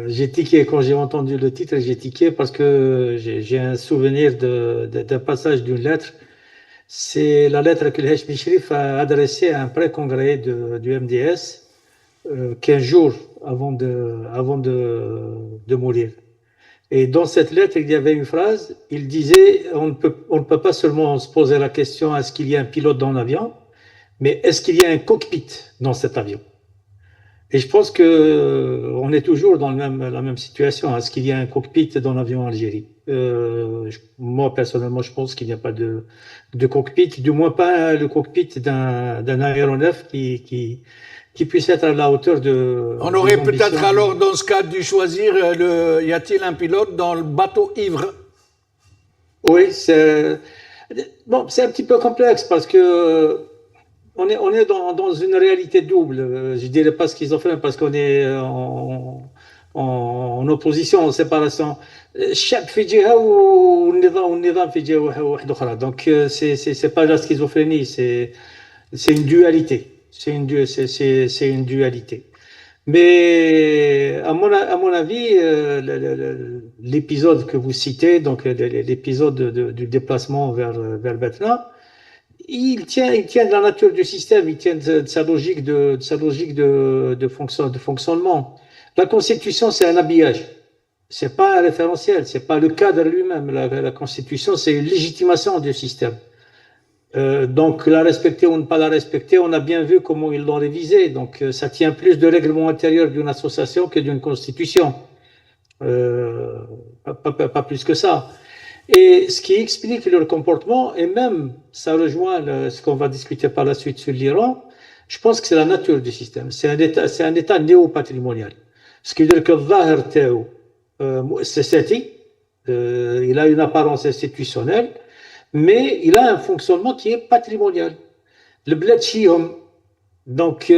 J'ai tiqué quand j'ai entendu le titre, j'ai tiqué parce que j'ai un souvenir d'un passage d'une lettre. C'est la lettre que le Hachmi Shrif a adressée à un pré-congrès du MDS 15 jours avant de mourir. Et dans cette lettre, il y avait une phrase, il disait, on ne peut pas seulement se poser la question, est-ce qu'il y a un pilote dans l'avion, mais est-ce qu'il y a un cockpit dans cet avion? Et je pense que on est toujours dans la même situation. Est-ce qu'il y a un cockpit dans l'avion Algérie? Moi, personnellement, je pense qu'il n'y a pas de cockpit, du moins pas le cockpit d'un aéronef qui puisse être à la hauteur On des aurait peut-être ambitions. alors dans ce cas dû choisir y a-t-il un pilote dans le bateau ivre? Oui, bon, c'est un petit peu complexe parce que on est dans une réalité double. Je dirais pas schizophrène parce qu'on est en opposition, en séparation. الشعب في جهة والنظام في جهة واحدة أخرى. Donc c'est pas la schizophrénie, c'est une dualité. C'est une dualité. Mais à mon avis, l'épisode que vous citez, donc l'épisode du déplacement vers Betna, il tient de la nature du système, il tient de sa logique de fonctionnement. La Constitution, c'est un habillage. C'est pas un référentiel, c'est pas le cadre lui-même. La Constitution, c'est une légitimation du système. Donc, la respecter ou ne pas la respecter, on a bien vu comment ils l'ont révisé. Donc, ça tient plus de règlement intérieur d'une association que d'une constitution. Euh, pas plus que ça. Et ce qui explique leur comportement, et même ça rejoint ce qu'on va discuter par la suite sur l'Iran, je pense que c'est la nature du système. C'est un état néo-patrimonial. Ce qui veut dire que الظاهر تاعو مؤسساتي, il a une apparence institutionnelle, mais il a un fonctionnement qui est patrimonial. Le bled chihom, donc Du